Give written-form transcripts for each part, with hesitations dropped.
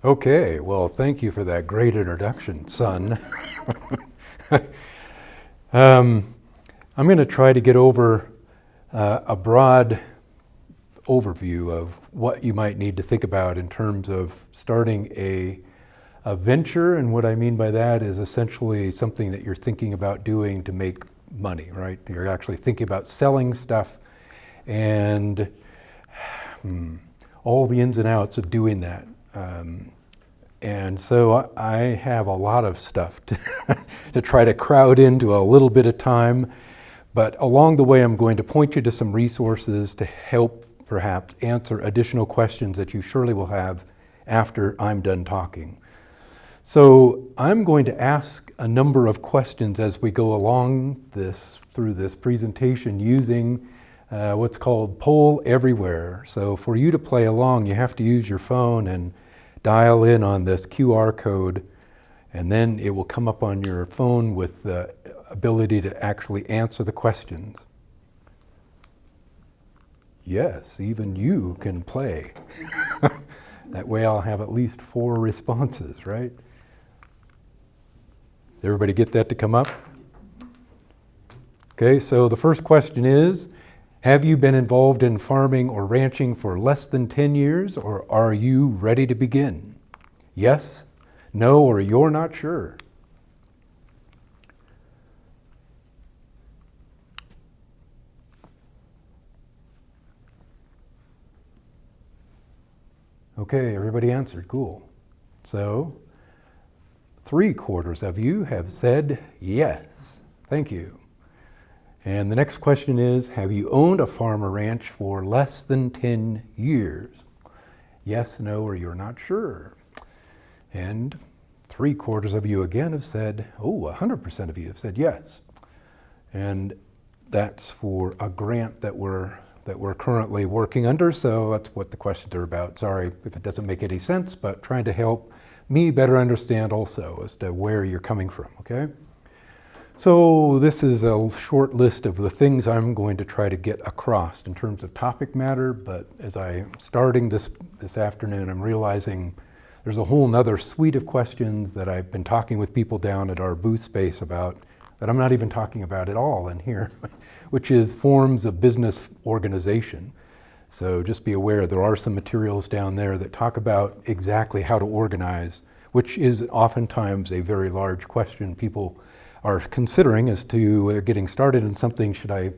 Okay, well, thank you for that great introduction, son. um, I'm going to try to get over a broad overview of what you might need to think about in terms of starting a venture. And what I mean by that is essentially something that you're thinking about doing to make money, right? You're actually thinking about selling stuff and all the ins and outs of doing that. And so I have a lot of stuff to try to crowd into a little bit of time, but along the way I'm going to point you to some resources to help perhaps answer additional questions that you surely will have after I'm done talking. So I'm going to ask a number of questions as we go along through this presentation using what's called Poll Everywhere. So for you to play along, you have to use your phone and dial in on this QR code, and then it will come up on your phone with the ability to actually answer the questions. Yes, even you can play. That way I'll have at least 4 responses, right? Everybody get that to come up? Okay, so the first question is, have you been involved in farming or ranching for less than 10 years, or are you ready to begin? Yes, no, or you're not sure. Okay, everybody answered, cool. So, 3/4 of you have said yes. Thank you. And the next question is, have you owned a farm or ranch for less than 10 years? Yes, no, or you're not sure. And 3/4 of you again have said, 100% of you have said yes. And that's for a grant that we're currently working under, so that's what the questions are about. Sorry if it doesn't make any sense, but trying to help me better understand also as to where you're coming from, okay? So this is a short list of the things I'm going to try to get across in terms of topic matter, but as I'm starting this afternoon, I'm realizing there's a whole nother suite of questions that I've been talking with people down at our booth space about that I'm not even talking about at all in here, which is forms of business organization. So just be aware there are some materials down there that talk about exactly how to organize, which is oftentimes a very large question people are considering as to getting started in something. Should I,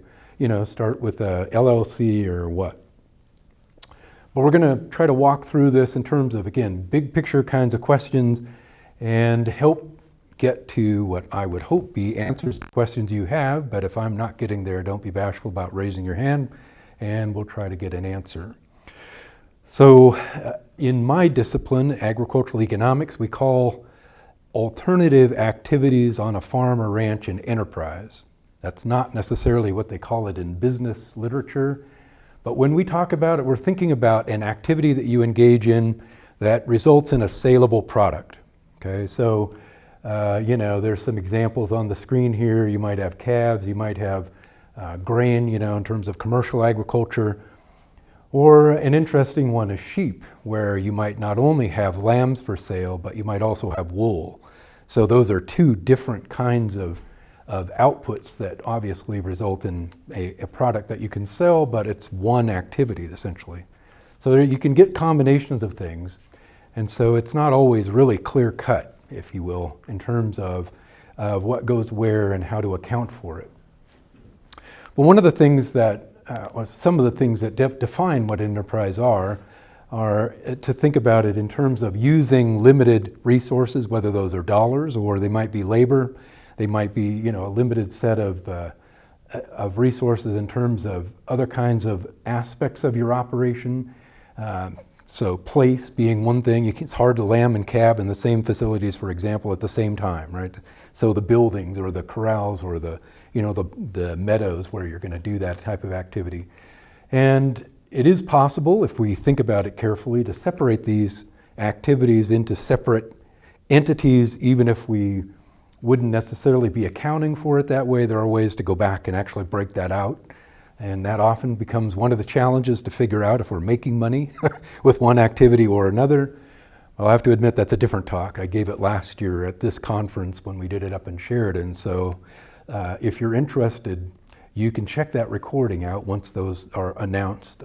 start with a LLC or what? But we're going to try to walk through this in terms of, again, big picture kinds of questions and help get to what I would hope be answers to questions you have. But if I'm not getting there, don't be bashful about raising your hand and we'll try to get an answer. So in my discipline, agricultural economics, we call alternative activities on a farm or ranch an enterprise. That's not necessarily what they call it in business literature, but when we talk about it, we're thinking about an activity that you engage in that results in a saleable product. Okay, so there's some examples on the screen here. You might have calves, you might have grain, in terms of commercial agriculture. Or an interesting one is sheep, where you might not only have lambs for sale, but you might also have wool. So those are 2 different kinds of outputs that obviously result in a product that you can sell, but it's one activity essentially. So you can get combinations of things, and so it's not always really clear cut, if you will, in terms of what goes where and how to account for it. But one of the things that or some of the things that define what enterprise are to think about it in terms of using limited resources, whether those are dollars or they might be labor, they might be a limited set of resources in terms of other kinds of aspects of your operation. So place being one thing, it's hard to lamb and calve in the same facilities, for example, at the same time, right? So the buildings or the corrals or the meadows where you're going to do that type of activity. And it is possible, if we think about it carefully, to separate these activities into separate entities, even if we wouldn't necessarily be accounting for it that way. There are ways to go back and actually break that out. And that often becomes one of the challenges to figure out if we're making money with one activity or another. I'll have to admit that's a different talk. I gave it last year at this conference when we did it up in Sheridan. So if you're interested, you can check that recording out once those are announced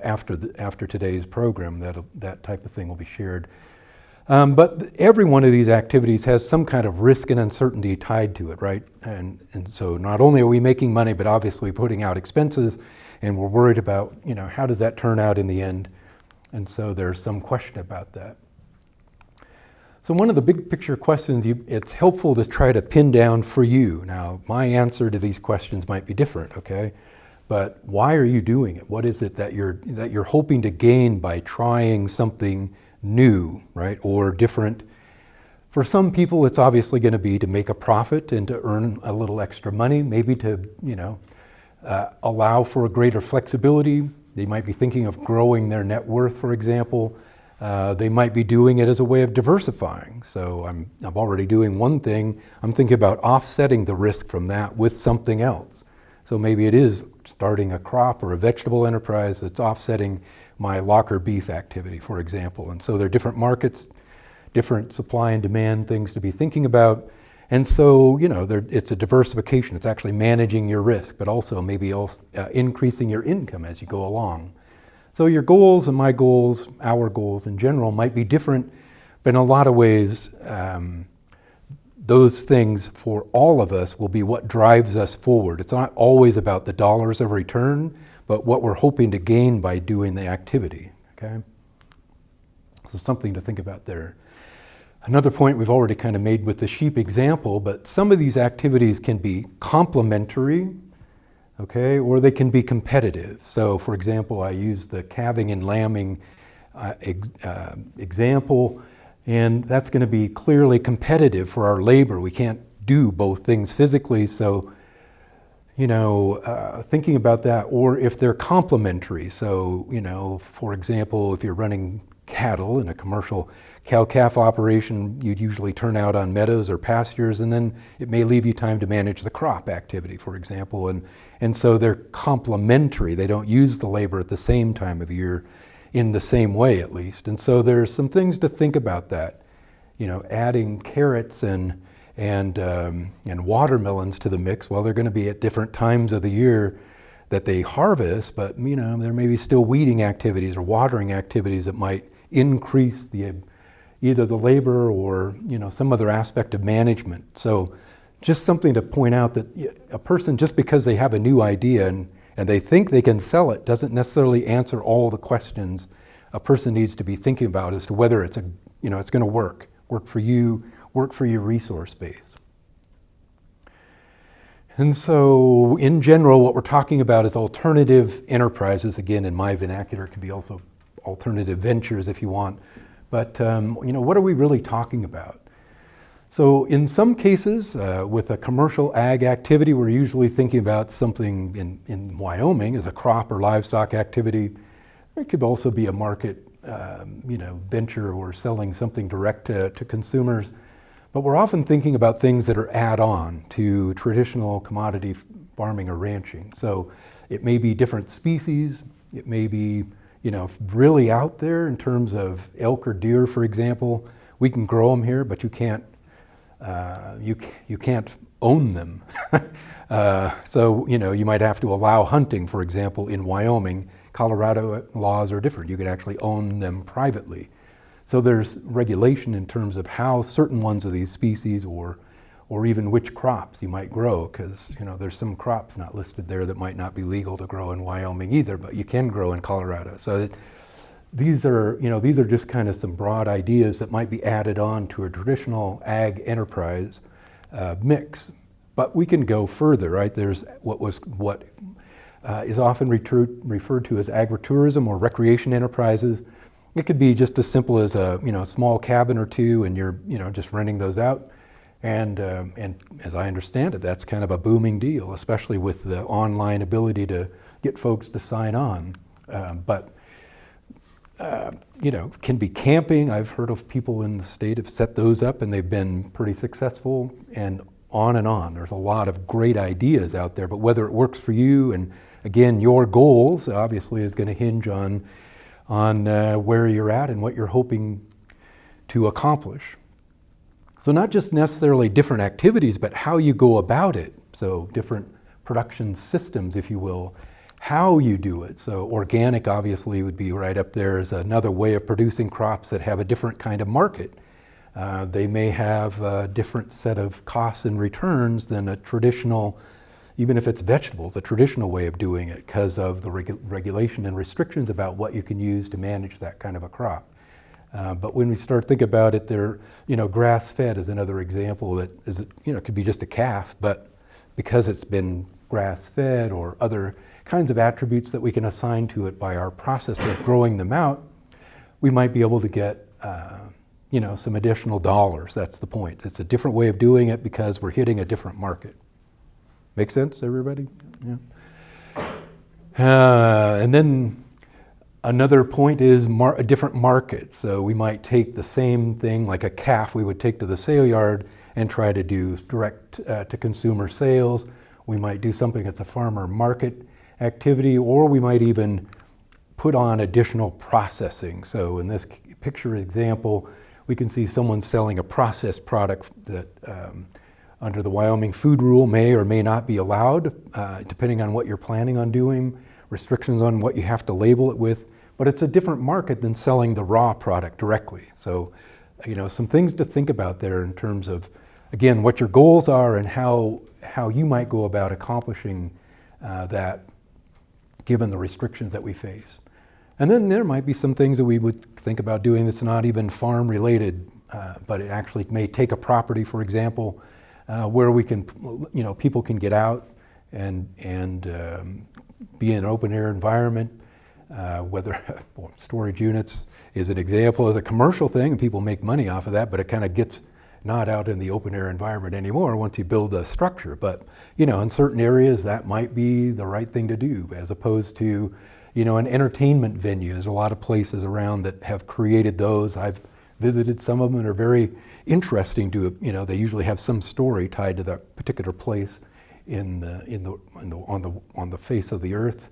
after today's program. That type of thing will be shared. But every one of these activities has some kind of risk and uncertainty tied to it, right? And so not only are we making money, but obviously putting out expenses, and we're worried about, how does that turn out in the end? And so there's some question about that. So one of the big picture questions, it's helpful to try to pin down for you. Now, my answer to these questions might be different, okay? But why are you doing it? What is it that you're hoping to gain by trying something new, right, or different? For some people, it's obviously going to be to make a profit and to earn a little extra money, maybe to, allow for a greater flexibility. They might be thinking of growing their net worth, for example. They might be doing it as a way of diversifying. So I'm already doing one thing. I'm thinking about offsetting the risk from that with something else. So maybe it is starting a crop or a vegetable enterprise that's offsetting my locker beef activity, for example. And so there are different markets, different supply and demand things to be thinking about. And so, it's a diversification. It's actually managing your risk, but also maybe increasing your income as you go along. So your goals and my goals, our goals in general, might be different, but in a lot of ways, those things for all of us will be what drives us forward. It's not always about the dollars of return, but what we're hoping to gain by doing the activity, okay? So something to think about there. Another point we've already kind of made with the sheep example, but some of these activities can be complementary, okay, or they can be competitive. So for example, I used the calving and lambing example, and that's going to be clearly competitive for our labor. We can't do both things physically, so thinking about that, or if they're complementary. So, for example, if you're running cattle in a commercial cow-calf operation, you'd usually turn out on meadows or pastures, and then it may leave you time to manage the crop activity, for example. And so they're complementary. They don't use the labor at the same time of year in the same way, at least. And so there's some things to think about that. Adding carrots and watermelons to the mix, well, they're going to be at different times of the year that they harvest, but there may be still weeding activities or watering activities that might increase either the labor or some other aspect of management. So just something to point out that a person, just because they have a new idea and they think they can sell it, doesn't necessarily answer all the questions a person needs to be thinking about as to whether it's it's going to work for you, work for your resource base. And so in general, what we're talking about is alternative enterprises. Again, in my vernacular, it could be also alternative ventures if you want. But what are we really talking about? So in some cases, with a commercial ag activity, we're usually thinking about something in Wyoming as a crop or livestock activity. It could also be a market venture or selling something direct to consumers. But we're often thinking about things that are add-on to traditional commodity farming or ranching. So it may be different species. It may be, really out there in terms of elk or deer, for example. We can grow them here, but you can't own them. So you might have to allow hunting, for example, in Wyoming. Colorado laws are different. You could actually own them privately. So there's regulation in terms of how certain ones of these species or even which crops you might grow, because there's some crops not listed there that might not be legal to grow in Wyoming either, but you can grow in Colorado. So these are just kind of some broad ideas that might be added on to a traditional ag enterprise mix. But we can go further, right? There's what is often referred to as agritourism or recreation enterprises. It could be just as simple as a small cabin or two, and you're just renting those out. And as I understand it, that's kind of a booming deal, especially with the online ability to get folks to sign on. Can be camping. I've heard of people in the state have set those up, and they've been pretty successful. And on. There's a lot of great ideas out there, but whether it works for you, and again, your goals obviously is going to hinge on where you're at and what you're hoping to accomplish. So not just necessarily different activities, but how you go about it. So different production systems, if you will, how you do it. So organic obviously would be right up there as another way of producing crops that have a different kind of market. They may have a different set of costs and returns than a traditional, even if it's vegetables, a traditional way of doing it because of the regulation and restrictions about what you can use to manage that kind of a crop. But when we start thinking about it, grass-fed is another example that is, could be just a calf, but because it's been grass-fed or other kinds of attributes that we can assign to it by our process of growing them out, we might be able to get, some additional dollars. That's the point. It's a different way of doing it because we're hitting a different market. Make sense, everybody? Yeah. And then another point is a different market. So we might take the same thing, like a calf we would take to the sale yard and try to do direct to consumer sales. We might do something that's a farmer market activity, or we might even put on additional processing. So in this picture example, we can see someone selling a processed product that under the Wyoming food rule may or may not be allowed, depending on what you're planning on doing, restrictions on what you have to label it with, but it's a different market than selling the raw product directly. So, some things to think about there in terms of, again, what your goals are and how you might go about accomplishing that given the restrictions that we face. And then there might be some things that we would think about doing that's not even farm related, but it actually may take a property, for example, where we can, people can get out and be in an open air environment, whether storage units is an example of a commercial thing and people make money off of that, but it kind of gets not out in the open air environment anymore once you build a structure. But, in certain areas that might be the right thing to do as opposed to, an entertainment venue. There's a lot of places around that have created those. I've visited some of them and are very interesting to, they usually have some story tied to that particular place on the face of the earth.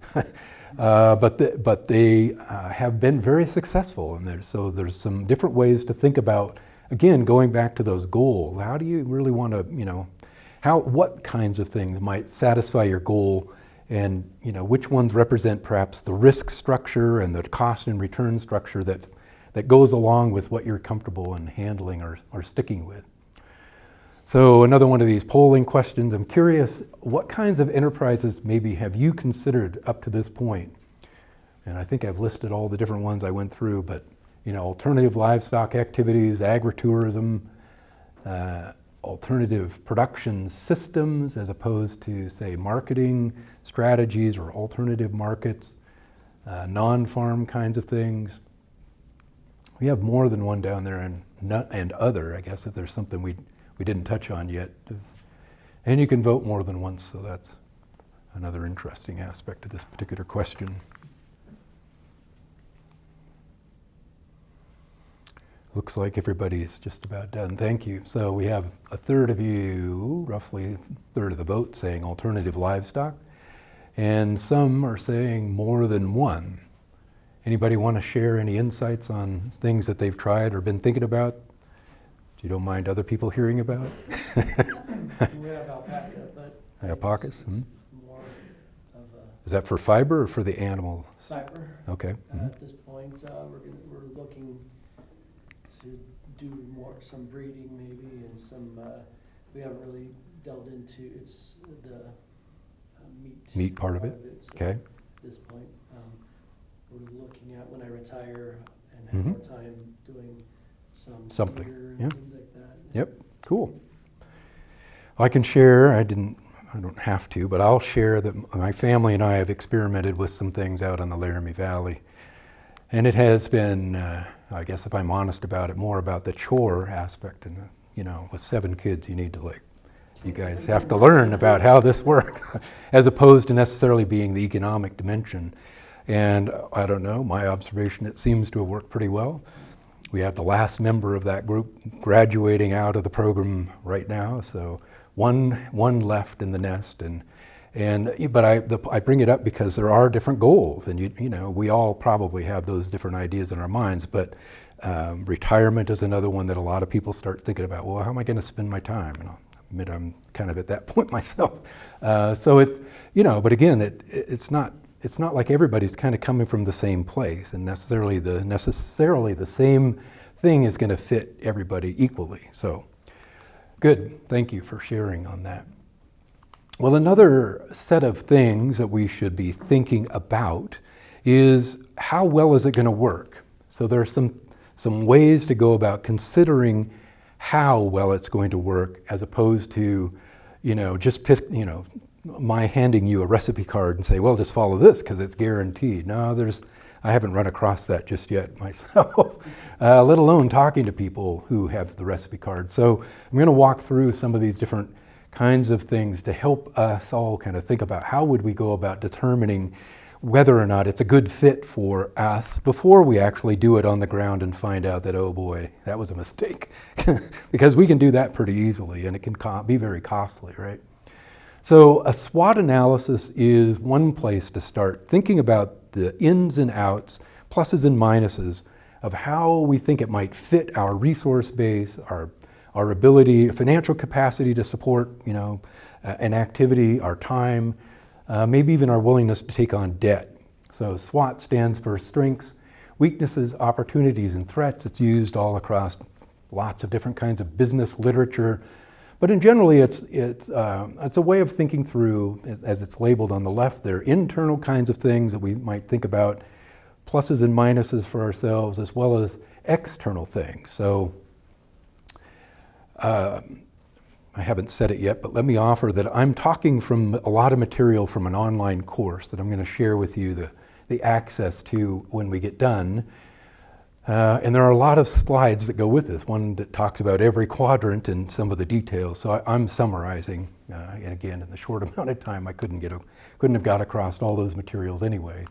But they have been very successful, and there's some different ways to think about, again, going back to those goals. How do you really want to, what kinds of things might satisfy your goal, and which ones represent perhaps the risk structure and the cost and return structure that goes along with what you're comfortable in handling or sticking with. So another one of these polling questions, I'm curious, what kinds of enterprises maybe have you considered up to this point? And I think I've listed all the different ones I went through, but alternative livestock activities, agritourism, alternative production systems as opposed to, say, marketing strategies or alternative markets, non-farm kinds of things. We have more than one down there, and other, I guess, if there's something we didn't touch on yet. And you can vote more than once, so that's another interesting aspect of this particular question. Looks like everybody is just about done. Thank you. So we have a third of you, roughly a third of the vote, saying alternative livestock, and some are saying more than one. Anybody want to share any insights on things that they've tried or been thinking about? You don't mind other people hearing about it? We have alpaca, but alpacas? It's more of a Is that for fiber or for the animals? fiber. Okay. At this point, we're looking to do some breeding maybe, and some. We haven't really delved into the meat part of it. So Okay. at this point, we're looking at when I retire and have more time doing Something. theater and Yeah. things like that. Yep. Cool. I can share. I don't have to, but I'll share that my family and I have experimented with some things out in the Laramie Valley, and it has been. I guess if I'm honest about it, more about the chore aspect, and with 7 kids, you guys have to learn about how this works, as opposed to necessarily being the economic dimension. And I don't know, my observation, it seems to have worked pretty well. We have the last member of that group graduating out of the program right now, so one left in the nest, but I bring it up because there are different goals, and we all probably have those different ideas in our minds. But Retirement is another one that a lot of people start thinking about. Well, how am I going to spend my time? And I'll admit I'm kind of at that point myself. So it's, but again, it's not like everybody's kind of coming from the same place, and necessarily the same thing is going to fit everybody equally. So good, thank you for sharing on that. Well, another set of things that we should be thinking about is how well is it going to work? So there are some ways to go about considering how well it's going to work, as opposed to, just pick, my handing you a recipe card and say, well, just follow this because it's guaranteed. No, I haven't run across that just yet myself, let alone talking to people who have the recipe card. So I'm going to walk through some of these different kinds of things to help us all kind of think about how would we go about determining whether or not it's a good fit for us before we actually do it on the ground and find out that, oh boy, that was a mistake. Because we can do that pretty easily, and it can be very costly, right? So a SWOT analysis is one place to start thinking about the ins and outs, pluses and minuses of how we think it might fit our resource base, our ability, financial capacity to support, an activity, our time, maybe even our willingness to take on debt. So SWOT stands for strengths, weaknesses, opportunities, and threats. It's used all across lots of different kinds of business literature. But in generally, it's a way of thinking through, as it's labeled on the left there, internal kinds of things that we might think about, pluses and minuses for ourselves, as well as external things. So I haven't said it yet, but let me offer that I'm talking from a lot of material from an online course that I'm going to share with you the access to when we get done. And there are a lot of slides that go with this, one that talks about every quadrant and some of the details. So I'm summarizing, and again, in the short amount of time, I couldn't have got across all those materials anyway.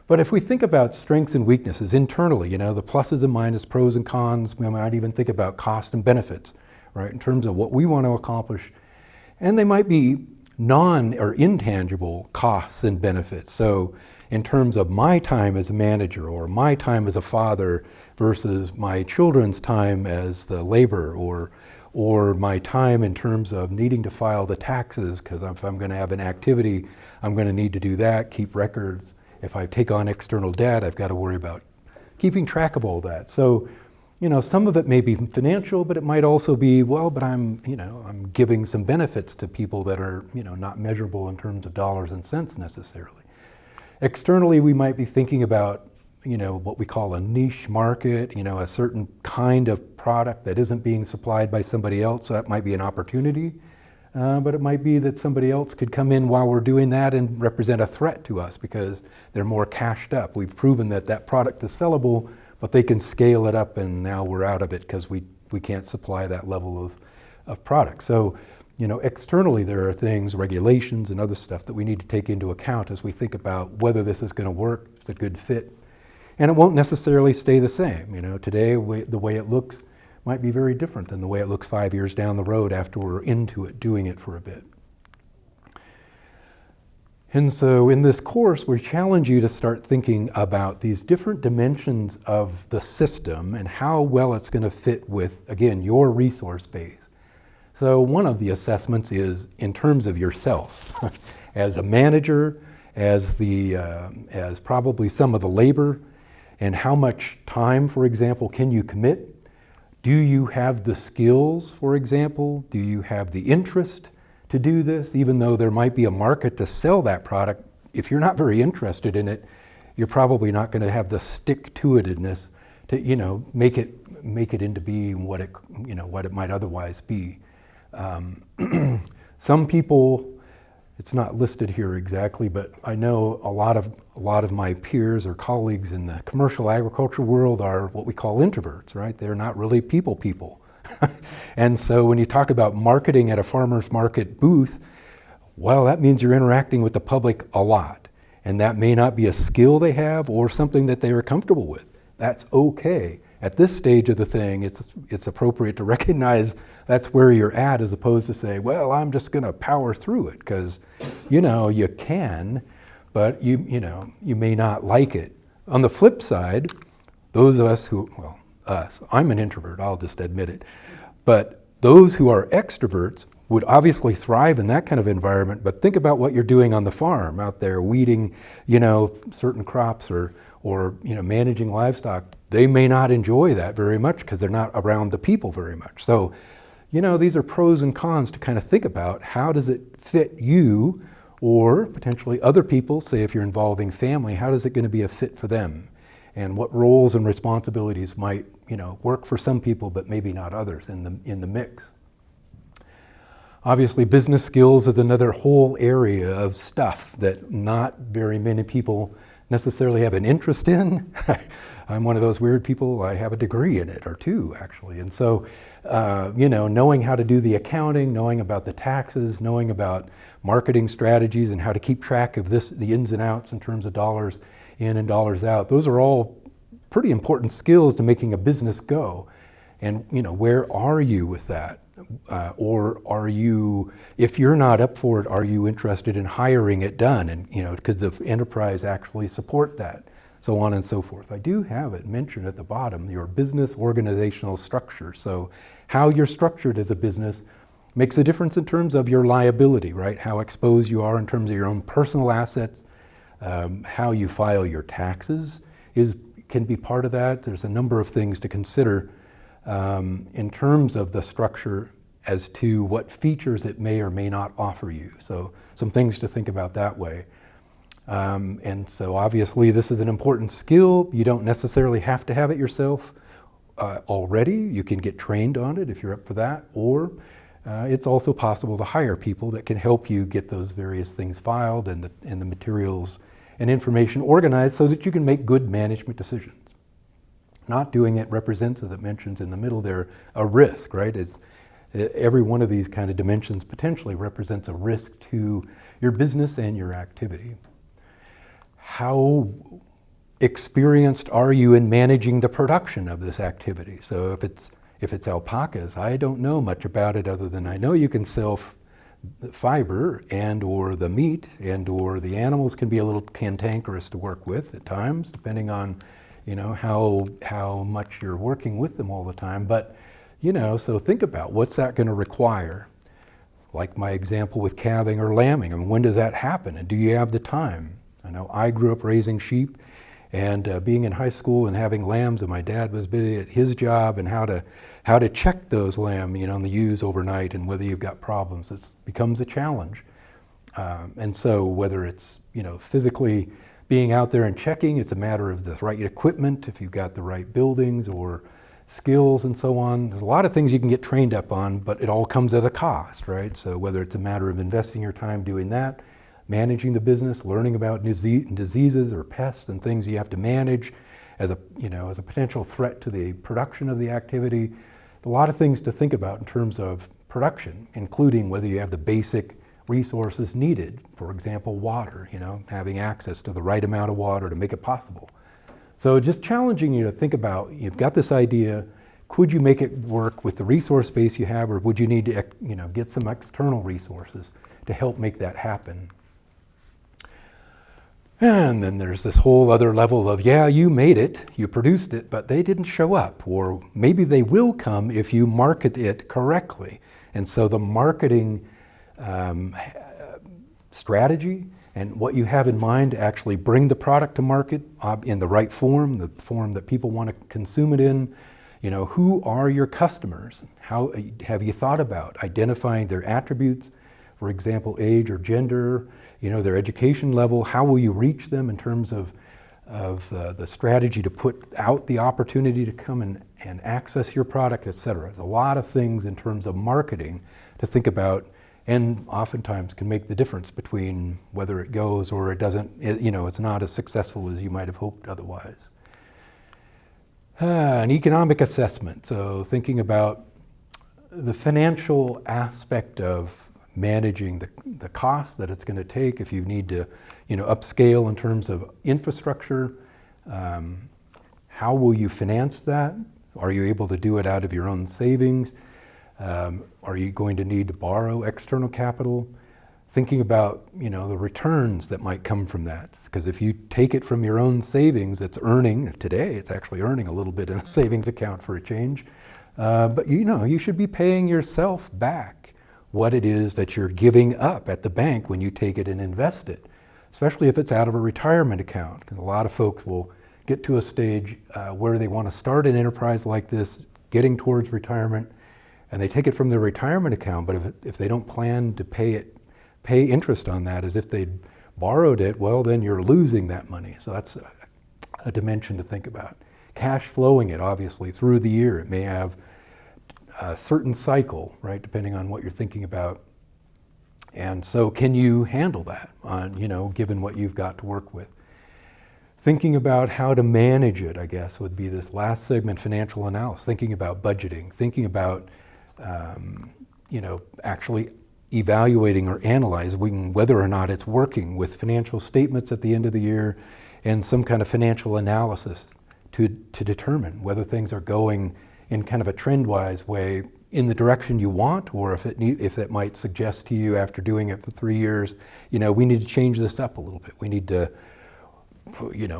But if we think about strengths and weaknesses internally, the pluses and minuses, pros and cons, we might even think about cost and benefits, right, in terms of what we want to accomplish. And they might be non or intangible costs and benefits. So in terms of my time as a manager or my time as a father versus my children's time as the laborer, or my time in terms of needing to file the taxes, because if I'm going to have an activity, I'm going to need to do that, keep records. If I take on external debt, I've got to worry about keeping track of all that. So, some of it may be financial, but it might also be, well, but I'm giving some benefits to people that are, not measurable in terms of dollars and cents necessarily. Externally, we might be thinking about, what we call a niche market, a certain kind of product that isn't being supplied by somebody else. So that might be an opportunity, but it might be that somebody else could come in while we're doing that and represent a threat to us because they're more cashed up. We've proven that product is sellable, but they can scale it up, and now we're out of it because we can't supply that level of product. So, externally there are things, regulations and other stuff that we need to take into account as we think about whether this is going to work, if it's a good fit. And it won't necessarily stay the same. Today the way it looks might be very different than the way it looks 5 years down the road after we're into it, doing it for a bit. And so in this course, we challenge you to start thinking about these different dimensions of the system and how well it's going to fit with, again, your resource base. So one of the assessments is in terms of yourself, as a manager, as probably some of the labor, and how much time, for example, can you commit? Do you have the skills, for example? Do you have the interest to do this, even though there might be a market to sell that product? If you're not very interested in it, you're probably not going to have the stick-to-itedness to, make it into being what it might otherwise be. Some people, it's not listed here exactly, but I know a lot of my peers or colleagues in the commercial agriculture world are what we call introverts, right? They're not really people. And so when you talk about marketing at a farmer's market booth, well, that means you're interacting with the public a lot. And that may not be a skill they have or something that they are comfortable with. That's okay. At this stage of the thing, it's appropriate to recognize that's where you're at, as opposed to say, well, I'm just going to power through it, because, you can, but you may not like it. On the flip side, those of us who, us. I'm an introvert, I'll just admit it. But those who are extroverts would obviously thrive in that kind of environment, but think about what you're doing on the farm out there, weeding, certain crops or managing livestock. They may not enjoy that very much because they're not around the people very much. So, these are pros and cons to kind of think about. How does it fit you or potentially other people? Say if you're involving family, how is it going to be a fit for them? And what roles and responsibilities might, work for some people but maybe not others in the mix. Obviously, business skills is another whole area of stuff that not very many people necessarily have an interest in. I'm one of those weird people. I have a degree in it, or two actually. And so, knowing how to do the accounting, knowing about the taxes, knowing about marketing strategies and how to keep track of the ins and outs in terms of dollars in and dollars out. Those are all pretty important skills to making a business go. And, where are you with that? Or are you, if you're not up for it, are you interested in hiring it done? And, could the enterprise actually support that? So on and so forth. I do have it mentioned at the bottom, your business organizational structure. So how you're structured as a business makes a difference in terms of your liability, right? How exposed you are in terms of your own personal assets, how you file your taxes can be part of that. There's a number of things to consider in terms of the structure as to what features it may or may not offer you. So some things to think about that way. And so obviously this is an important skill. You don't necessarily have to have it yourself already. You can get trained on it if you're up for that, or it's also possible to hire people that can help you get those various things filed and the materials and information organized so that you can make good management decisions. Not doing it represents, as it mentions in the middle there, a risk, right? Every one of these kind of dimensions potentially represents a risk to your business and your activity. How experienced are you in managing the production of this activity? So if it's alpacas, I don't know much about it other than I know you can sell fiber and or the meat and or the animals can be a little cantankerous to work with at times, depending on how much you're working with them all the time. But so think about what's that going to require. Like my example with calving or lambing. When does that happen? And do you have the time? I know I grew up raising sheep and being in high school and having lambs, and my dad was busy at his job and how to check those lambs, on the ewes overnight and whether you've got problems. It becomes a challenge. And so whether it's, physically being out there and checking, it's a matter of the right equipment, if you've got the right buildings or skills and so on. There's a lot of things you can get trained up on, but it all comes at a cost, right? So whether it's a matter of investing your time doing that, managing the business, learning about diseases or pests and things you have to manage as a potential threat to the production of the activity. A lot of things to think about in terms of production, including whether you have the basic resources needed. For example, water, having access to the right amount of water to make it possible. So just challenging you to think about, you've got this idea, could you make it work with the resource base you have, or would you need to get some external resources to help make that happen? And then there's this whole other level of, you made it, you produced it, but they didn't show up. Or maybe they will come if you market it correctly. And so the marketing strategy and what you have in mind to actually bring the product to market in the right form, the form that people want to consume it in. Who are your customers? How have you thought about identifying their attributes? For example, age or gender, their education level. How will you reach them in terms of the strategy to put out the opportunity to come and access your product, et cetera. A lot of things in terms of marketing to think about, and oftentimes can make the difference between whether it goes or it doesn't, it's not as successful as you might have hoped otherwise. An economic assessment, so thinking about the financial aspect of managing the cost that it's going to take if you need to, upscale in terms of infrastructure. How will you finance that? Are you able to do it out of your own savings? Are you going to need to borrow external capital? thinking about, the returns that might come from that. Because if you take it from your own savings, it's actually earning a little bit in a savings account for a change. But you should be paying yourself back what it is that you're giving up at the bank when you take it and invest it, especially if it's out of a retirement account. Because a lot of folks will get to a stage where they want to start an enterprise like this, getting towards retirement, and they take it from their retirement account, but if they don't plan to pay interest on that as if they'd borrowed it, well, then you're losing that money. So that's a dimension to think about. Cash flowing it, obviously, through the year. It may have a certain cycle, right, depending on what you're thinking about. And so can you handle that given what you've got to work with? Thinking about how to manage it, I guess, would be this last segment, financial analysis. Thinking about budgeting, thinking about, actually evaluating or analyzing whether or not it's working with financial statements at the end of the year and some kind of financial analysis to determine whether things are going in kind of a trend-wise way in the direction you want, or if it might suggest to you after doing it for 3 years, we need to change this up a little bit. We need to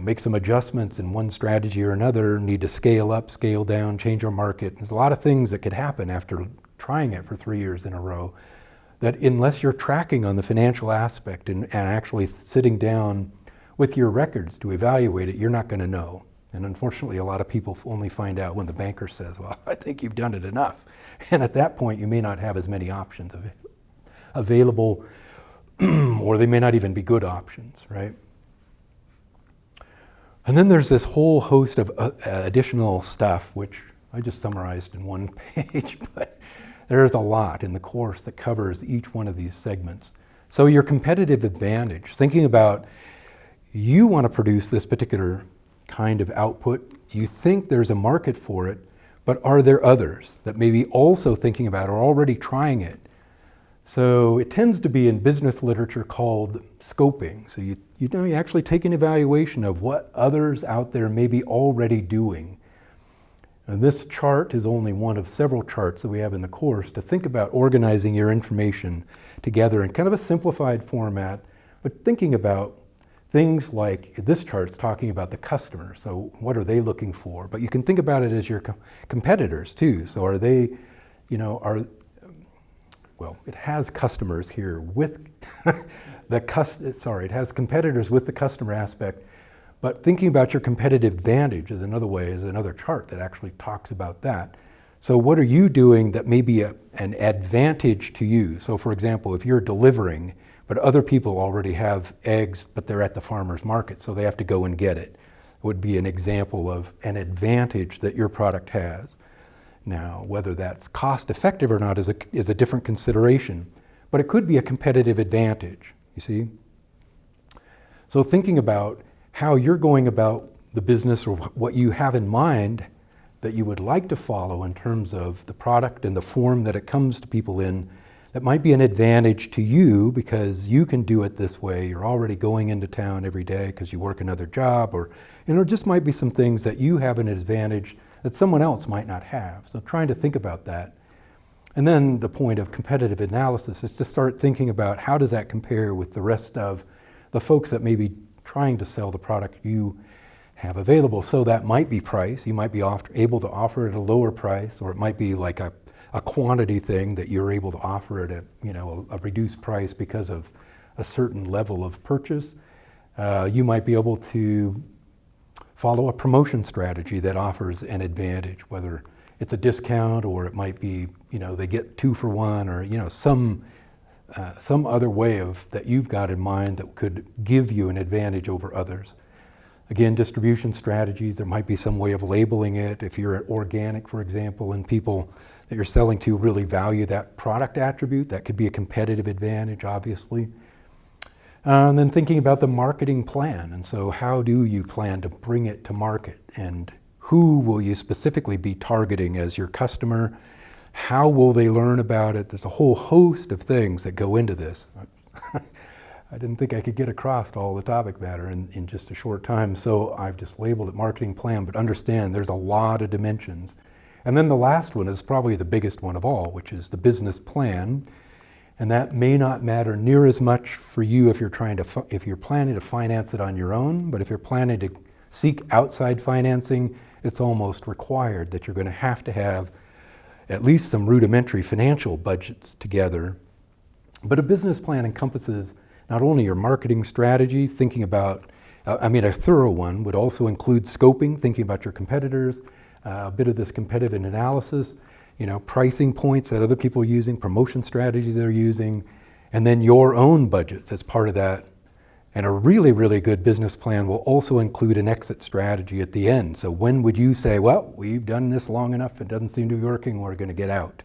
make some adjustments in one strategy or another, need to scale up, scale down, change our market. There's a lot of things that could happen after trying it for 3 years in a row that unless you're tracking on the financial aspect and actually sitting down with your records to evaluate it, you're not going to know. And unfortunately, a lot of people only find out when the banker says, well, I think you've done it enough. And at that point, you may not have as many options available, or they may not even be good options, right? And then there's this whole host of additional stuff, which I just summarized in one page, but there's a lot in the course that covers each one of these segments. So your competitive advantage, thinking about you want to produce this particular kind of output, you think there's a market for it, but are there others that may be also thinking about or already trying it? So it tends to be in business literature called scoping. So you actually take an evaluation of what others out there may be already doing. And this chart is only one of several charts that we have in the course to think about organizing your information together in kind of a simplified format, but thinking about things like this chart's talking about the customer. So what are they looking for? But you can think about it as your competitors too. So are they, it has customers here with it has competitors with the customer aspect, but thinking about your competitive advantage is another chart that actually talks about that. So what are you doing that may be an advantage to you? So for example, if you're delivering, but other people already have eggs, but they're at the farmer's market, so they have to go and get it, would be an example of an advantage that your product has. Now, whether that's cost effective or not is a different consideration, but it could be a competitive advantage, you see? So thinking about how you're going about the business or what you have in mind that you would like to follow in terms of the product and the form that it comes to people in, that might be an advantage to you because you can do it this way. You're already going into town every day because you work another job, or just might be some things that you have an advantage that someone else might not have. So trying to think about that. And then the point of competitive analysis is to start thinking about how does that compare with the rest of the folks that may be trying to sell the product you have available. So that might be price. You might be able to offer it at a lower price, or it might be like a quantity thing that you're able to offer at a reduced price because of a certain level of purchase. You might be able to follow a promotion strategy that offers an advantage, whether it's a discount or it might be, they get 2 for 1, or some other way that you've got in mind that could give you an advantage over others. Again, distribution strategies, there might be some way of labeling it. If you're organic, for example, and people that you're selling to really value that product attribute, that could be a competitive advantage, obviously. And then thinking about the marketing plan. And so how do you plan to bring it to market? And who will you specifically be targeting as your customer? How will they learn about it? There's a whole host of things that go into this. I didn't think I could get across all the topic matter in just a short time, so I've just labeled it marketing plan, but understand there's a lot of dimensions. And then the last one is probably the biggest one of all, which is the business plan. And that may not matter near as much for you if you're if you're planning to finance it on your own, but if you're planning to seek outside financing, it's almost required that you're going to have at least some rudimentary financial budgets together. But a business plan encompasses not only your marketing strategy, thinking about, a thorough one would also include scoping, thinking about your competitors, a bit of this competitive analysis, pricing points that other people are using, promotion strategies they're using, and then your own budgets as part of that. And a really, really good business plan will also include an exit strategy at the end. So when would you say, well, we've done this long enough, it doesn't seem to be working, we're going to get out?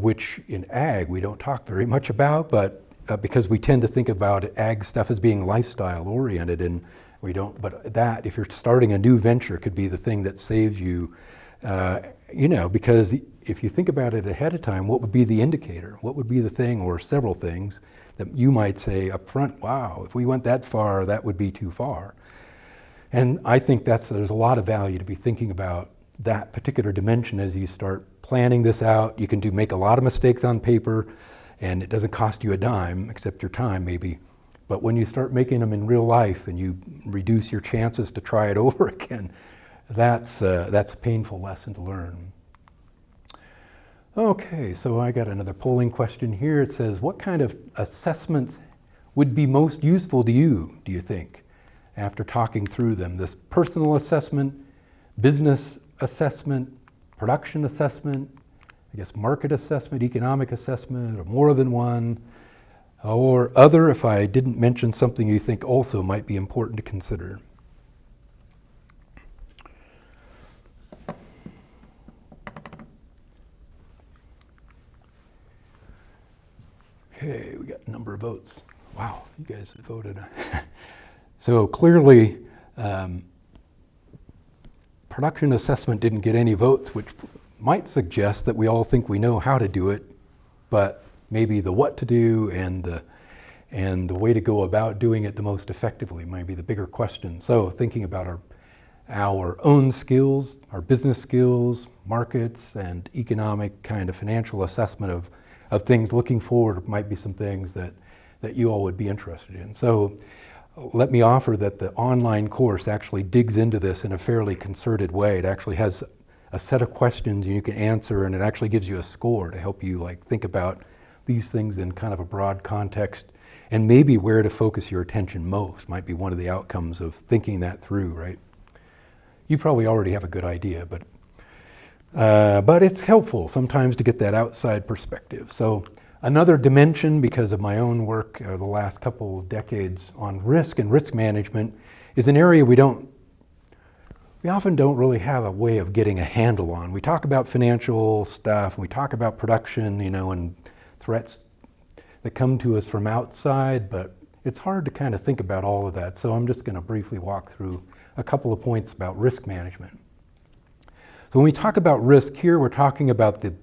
Which in ag we don't talk very much about, but because we tend to think about ag stuff as being lifestyle oriented, and we don't. But that, if you're starting a new venture, could be the thing that saves you. Because if you think about it ahead of time, what would be the indicator? What would be the thing, or several things that you might say up front? Wow, if we went that far, that would be too far. And I think there's a lot of value to be thinking about that particular dimension as you start planning this out. You can make a lot of mistakes on paper, and it doesn't cost you a dime, except your time maybe. But when you start making them in real life and you reduce your chances to try it over again, that's a painful lesson to learn. Okay, so I got another polling question here. It says, what kind of assessments would be most useful to you, do you think, after talking through them? This personal assessment, business assessment, production assessment, I guess market assessment, economic assessment, or more than one, or other, if I didn't mention something you think also might be important to consider. Okay, we got a number of votes. Wow, you guys have voted. So clearly, production assessment didn't get any votes, which might suggest that we all think we know how to do it, but maybe the what to do and the way to go about doing it the most effectively might be the bigger question. So thinking about our own skills, our business skills, markets, and economic kind of financial assessment of things looking forward might be some things that you all would be interested in. So let me offer that the online course actually digs into this in a fairly concerted way. It actually has a set of questions you can answer, and it actually gives you a score to help you think about these things in kind of a broad context, and maybe where to focus your attention most might be one of the outcomes of thinking that through, right? You probably already have a good idea, but it's helpful sometimes to get that outside perspective. So another dimension, because of my own work the last couple of decades on risk and risk management, is an area we often don't really have a way of getting a handle on. We talk about financial stuff, and we talk about production, and threats that come to us from outside, but it's hard to kind of think about all of that. So I'm just going to briefly walk through a couple of points about risk management. So when we talk about risk here, we're talking about the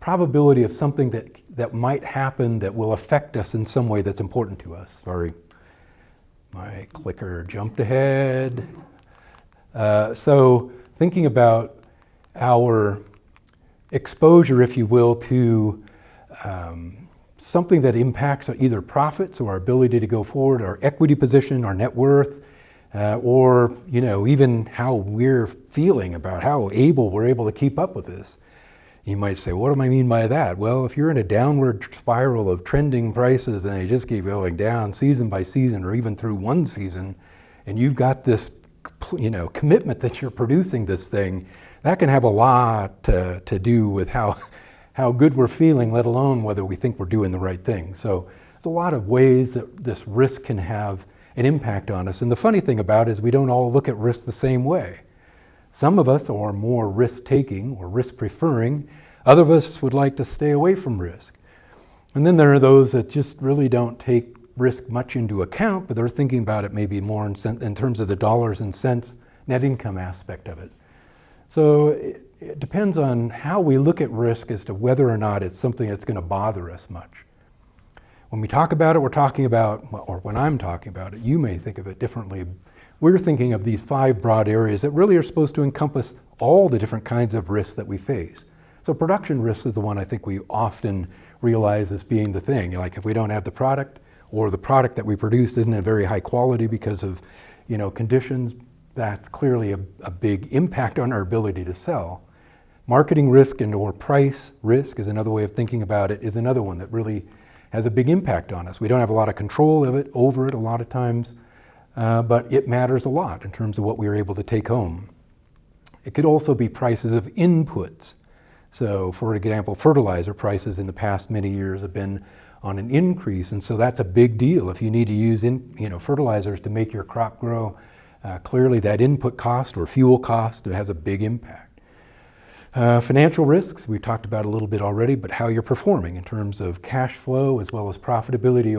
probability of something that might happen that will affect us in some way that's important to us. Sorry, my clicker jumped ahead. So thinking about our exposure, if you will, to something that impacts either profits or our ability to go forward, our equity position, our net worth, or even how we're feeling about how we're able to keep up with this. You might say, what do I mean by that? Well, if you're in a downward spiral of trending prices and they just keep going down season by season or even through one season, and you've got this commitment that you're producing this thing, that can have a lot to do with how good we're feeling, let alone whether we think we're doing the right thing. So there's a lot of ways that this risk can have an impact on us. And the funny thing about it is we don't all look at risk the same way. Some of us are more risk-taking or risk-preferring. Other of us would like to stay away from risk. And then there are those that just really don't take risk much into account, but they're thinking about it maybe more in terms of the dollars and cents net income aspect of it. So it depends on how we look at risk as to whether or not it's something that's going to bother us much. When we talk about it, we're talking about, or when I'm talking about it, you may think of it differently. We're thinking of these 5 broad areas that really are supposed to encompass all the different kinds of risks that we face. So production risk is the one I think we often realize as being the thing. Like if we don't have the product, or the product that we produce isn't of very high quality because of, conditions, that's clearly a big impact on our ability to sell. Marketing risk and or price risk is another way of thinking about it, is another one that really has a big impact on us. We don't have a lot of control over it a lot of times, but it matters a lot in terms of what we're able to take home. It could also be prices of inputs. So for example, fertilizer prices in the past many years have been on an increase, and so that's a big deal. If you need to use fertilizers to make your crop grow, clearly that input cost or fuel cost has a big impact. Financial risks, we talked about a little bit already, but how you're performing in terms of cash flow as well as profitability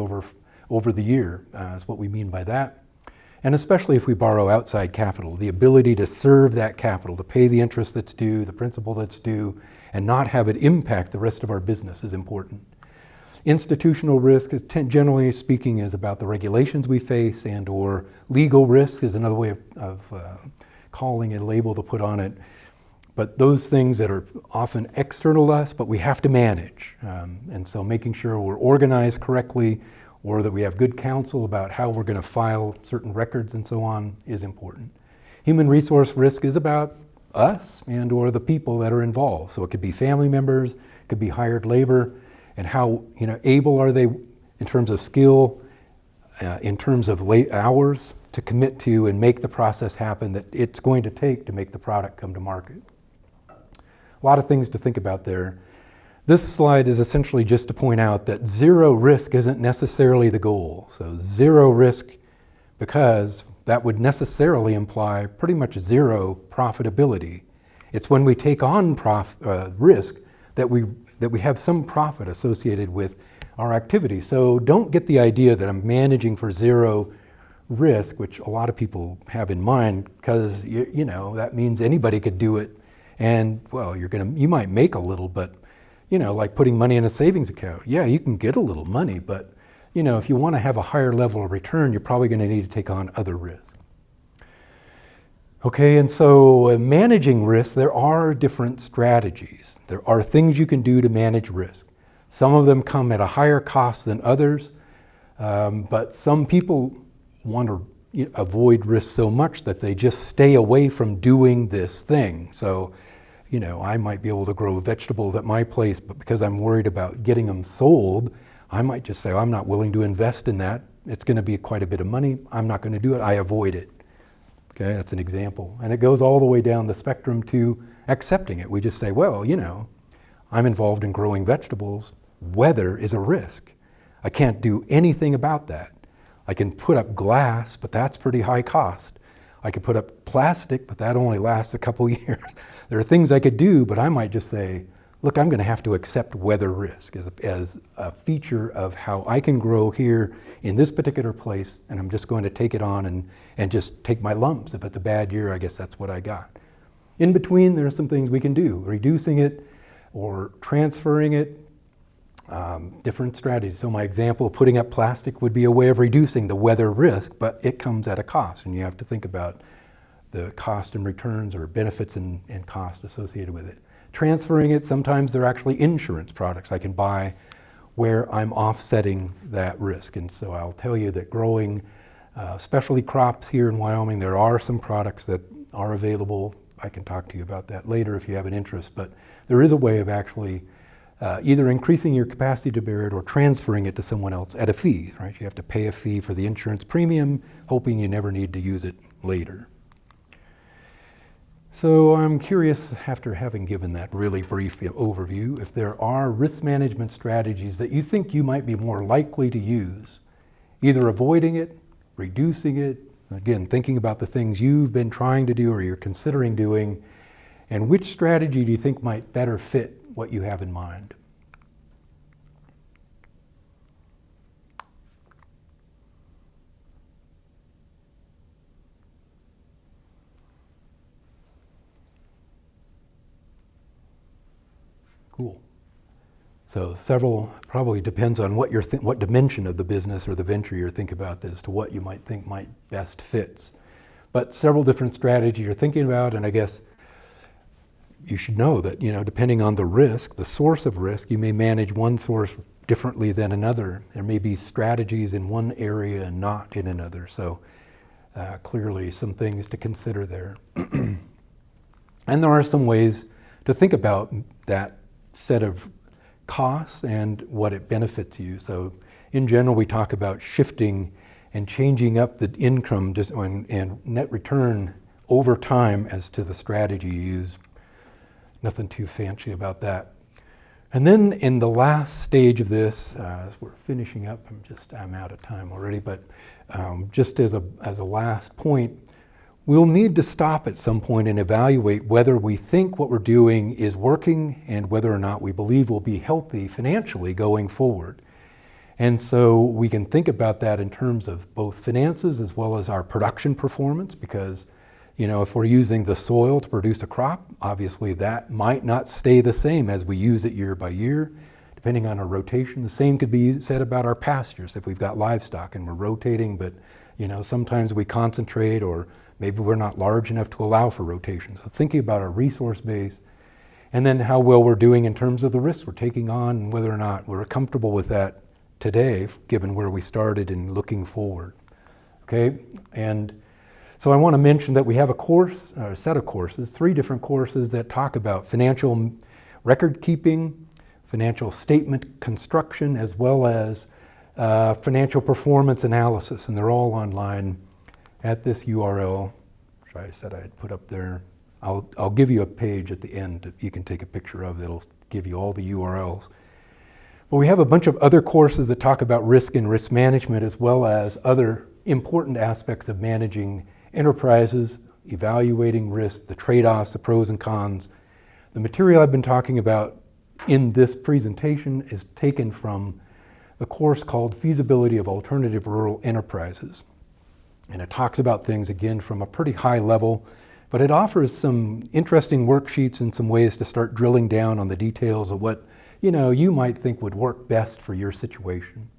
over the year is what we mean by that. And especially if we borrow outside capital, the ability to serve that capital, to pay the interest that's due, the principal that's due, and not have it impact the rest of our business is important. Institutional risk, generally speaking, is about the regulations we face, and or legal risk is another way of calling a label to put on it. But those things that are often external to us, but we have to manage. And so making sure we're organized correctly, or that we have good counsel about how we're going to file certain records and so on is important. Human resource risk is about us and or the people that are involved. So it could be family members, it could be hired labor, and how able are they in terms of skill, in terms of hours to commit to and make the process happen that it's going to take to make the product come to market. A lot of things to think about there. This slide is essentially just to point out that zero risk isn't necessarily the goal. So zero risk, because that would necessarily imply pretty much zero profitability. It's when we take on risk that we have some profit associated with our activity. So don't get the idea that I'm managing for zero risk, which a lot of people have in mind, because that means anybody could do it. And well, you might make a little, but like putting money in a savings account. Yeah, you can get a little money, but if you want to have a higher level of return, you're probably going to need to take on other risk. Okay, and so managing risk, there are different strategies. There are things you can do to manage risk. Some of them come at a higher cost than others, but some people want to avoid risk so much that they just stay away from doing this thing. So, I might be able to grow vegetables at my place, but because I'm worried about getting them sold, I might just say, I'm not willing to invest in that. It's going to be quite a bit of money. I'm not going to do it. I avoid it. Okay, that's an example. And it goes all the way down the spectrum to accepting it. We just say, well, I'm involved in growing vegetables. Weather is a risk. I can't do anything about that. I can put up glass, but that's pretty high cost. I could put up plastic, but that only lasts a couple years. There are things I could do, but I might just say, look, I'm going to have to accept weather risk as a feature of how I can grow here in this particular place, and I'm just going to take it on and just take my lumps. If it's a bad year, I guess that's what I got. In between, there are some things we can do, reducing it or transferring it, different strategies. So my example of putting up plastic would be a way of reducing the weather risk, but it comes at a cost, and you have to think about the cost and returns or benefits and cost associated with it. Transferring it, sometimes they're actually insurance products I can buy where I'm offsetting that risk. And so I'll tell you that growing specialty crops here in Wyoming, there are some products that are available. I can talk to you about that later if you have an interest, but there is a way of actually either increasing your capacity to bear it or transferring it to someone else at a fee, right? You have to pay a fee for the insurance premium, hoping you never need to use it later. So I'm curious, after having given that really brief overview, if there are risk management strategies that you think you might be more likely to use, either avoiding it, reducing it, again, thinking about the things you've been trying to do or you're considering doing, and which strategy do you think might better fit what you have in mind? Cool. So several, probably depends on what what dimension of the business or the venture you're thinking about as to what you might think might best fits. But several different strategies you're thinking about, and I guess you should know that, depending on the risk, the source of risk, you may manage one source differently than another. There may be strategies in one area and not in another. So clearly some things to consider there. And there are some ways to think about that set of costs and what it benefits you. So in general, we talk about shifting and changing up the income and net return over time as to the strategy you use. Nothing too fancy about that. And then in the last stage of this, as we're finishing up, I'm out of time already, but just as a last point, we'll need to stop at some point and evaluate whether we think what we're doing is working and whether or not we believe we'll be healthy financially going forward. And so we can think about that in terms of both finances as well as our production performance, because if we're using the soil to produce a crop, obviously that might not stay the same as we use it year by year, depending on our rotation. The same could be said about our pastures. If we've got livestock and we're rotating, but sometimes we concentrate, or maybe we're not large enough to allow for rotation. So thinking about our resource base, and then how well we're doing in terms of the risks we're taking on, and whether or not we're comfortable with that today, given where we started and looking forward. Okay, and so I want to mention that we have a set of courses, 3 different courses that talk about financial record keeping, financial statement construction, as well as financial performance analysis, and they're all online at this URL, which I said I'd put up there. I'll give you a page at the end that you can take a picture of that'll give you all the URLs. But we have a bunch of other courses that talk about risk and risk management, as well as other important aspects of managing enterprises, evaluating risk, the trade-offs, the pros and cons. The material I've been talking about in this presentation is taken from a course called Feasibility of Alternative Rural Enterprises. And it talks about things, again, from a pretty high level, but it offers some interesting worksheets and some ways to start drilling down on the details of what you might think would work best for your situation.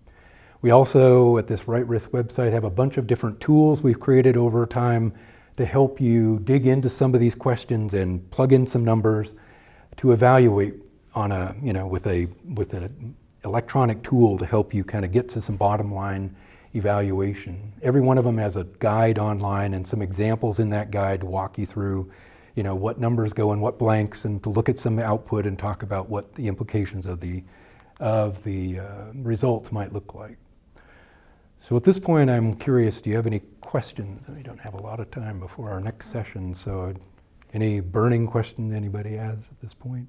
We also, at this Right Risk website, have a bunch of different tools we've created over time to help you dig into some of these questions and plug in some numbers to evaluate on with an electronic tool to help you kind of get to some bottom line evaluation. Every one of them has a guide online and some examples in that guide to walk you through what numbers go in what blanks, and to look at some output and talk about what the implications of the results might look like. So at this point, I'm curious, do you have any questions? We don't have a lot of time before our next session, so any burning questions anybody has at this point?